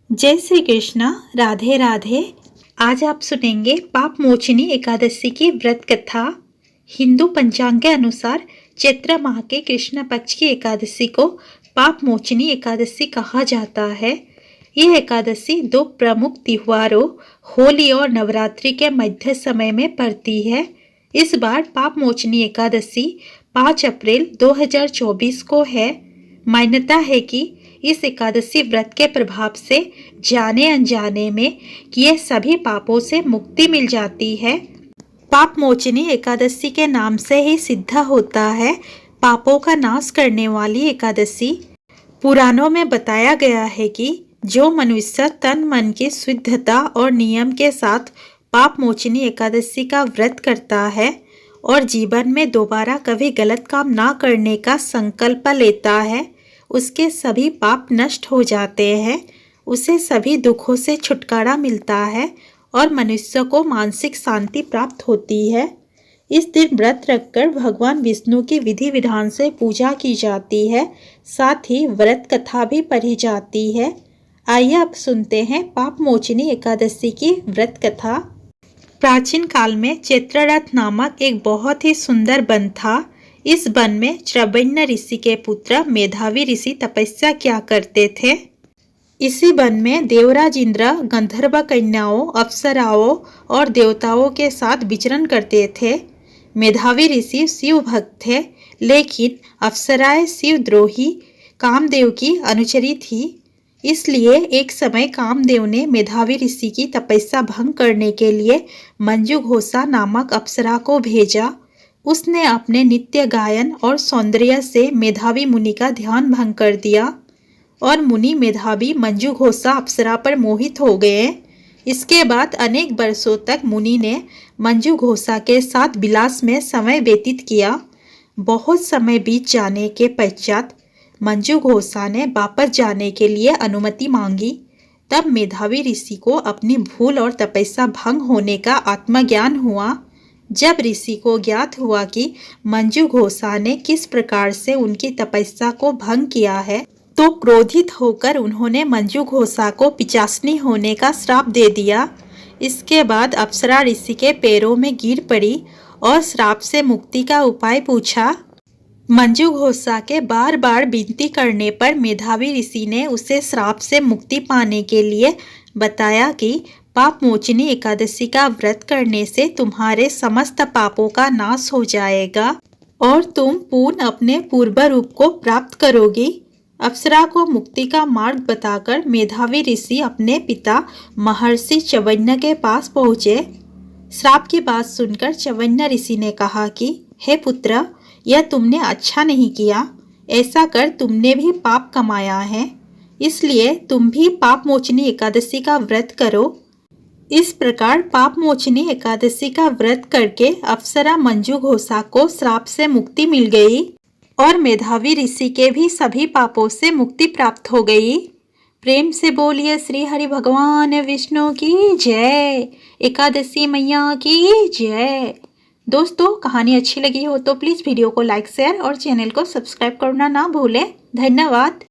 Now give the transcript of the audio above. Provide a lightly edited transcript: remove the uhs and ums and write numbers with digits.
जय श्री कृष्णा। राधे राधे। आज आप सुनेंगे पाप मोचनी एकादशी की व्रत कथा। हिंदू पंचांग के अनुसार चैत्र माह के कृष्ण पक्ष की एकादशी को पाप मोचनी एकादशी कहा जाता है। यह एकादशी दो प्रमुख त्योहारों होली और नवरात्रि के मध्य समय में पड़ती है। इस बार पाप मोचनी एकादशी 5 अप्रैल 2024 को है। मान्यता है कि इस एकादशी व्रत के प्रभाव से जाने अनजाने में किए सभी पापों से मुक्ति मिल जाती है। पाप मोचनी एकादशी के नाम से ही सिद्ध होता है पापों का नाश करने वाली एकादशी। पुराणों में बताया गया है कि जो मनुष्य तन मन की शुद्धता और नियम के साथ पाप मोचनी एकादशी का व्रत करता है और जीवन में दोबारा कभी गलत काम ना करने का संकल्प लेता है, उसके सभी पाप नष्ट हो जाते हैं, उसे सभी दुखों से छुटकारा मिलता है और मनुष्य को मानसिक शांति प्राप्त होती है। इस दिन व्रत रखकर भगवान विष्णु की विधि विधान से पूजा की जाती है, साथ ही व्रत कथा भी पढ़ी जाती है। आइए अब सुनते हैं पाप मोचनी एकादशी की व्रत कथा। प्राचीन काल में चैत्ररथ नामक एक बहुत ही सुंदर वन था। इस वन में त्रैवण्य ऋषि के पुत्र मेधावी ऋषि तपस्या किया करते थे। इसी वन में देवराज इंद्र गंधर्व कन्याओं, अप्सराओं और देवताओं के साथ विचरण करते थे। मेधावी ऋषि शिव भक्त थे, लेकिन अप्सराएं शिवद्रोही कामदेव की अनुचरी थी। इसलिए एक समय कामदेव ने मेधावी ऋषि की तपस्या भंग करने के लिए मंजुघोषा नामक अप्सरा को भेजा। उसने अपने नित्य गायन और सौंदर्य से मेधावी मुनि का ध्यान भंग कर दिया और मुनि मेधावी मंजुघोषा अप्सरा पर मोहित हो गए। इसके बाद अनेक वर्षों तक मुनि ने मंजुघोषा के साथ विलास में समय व्यतीत किया। बहुत समय बीत जाने के पश्चात मंजुघोषा ने वापस जाने के लिए अनुमति मांगी। तब मेधावी ऋषि को अपनी भूल और तपस्या भंग होने का आत्मज्ञान हुआ। जब ऋषि को ज्ञात हुआ कि मंजुघोषा ने किस प्रकार से उनकी तपस्या को भंग किया है, तो क्रोधित होकर उन्होंने मंजुघोषा को पिचासनी होने का श्राप दे दिया। इसके बाद अप्सरा ऋषि के पैरों में गिर पड़ी और श्राप से मुक्ति का उपाय पूछा। मंजुघोषा के बार बार विनती करने पर मेधावी ऋषि ने उसे श्राप से मुक्ति पाने के लिए बताया कि पाप मोचनी एकादशी का व्रत करने से तुम्हारे समस्त पापों का नाश हो जाएगा और तुम पूर्ण अपने पूर्व रूप को प्राप्त करोगी। अप्सरा को मुक्ति का मार्ग बताकर मेधावी ऋषि अपने पिता महर्षि च्यवन्य के पास पहुँचे। श्राप की बात सुनकर च्यवन्य ऋषि ने कहा कि हे पुत्र, यह तुमने अच्छा नहीं किया। ऐसा कर तुमने भी पाप कमाया है, इसलिए तुम भी पाप मोचनी एकादशी का व्रत करो। इस प्रकार पाप मोचनी एकादशी का व्रत करके अप्सरा मंजुघोषा को श्राप से मुक्ति मिल गई और मेधावी ऋषि के भी सभी पापों से मुक्ति प्राप्त हो गई। प्रेम से बोलिए श्री हरि भगवान विष्णु की जय, एकादशी मैया की जय। दोस्तों, कहानी अच्छी लगी हो तो प्लीज़ वीडियो को लाइक, शेयर और चैनल को सब्सक्राइब करना ना भूलें। धन्यवाद।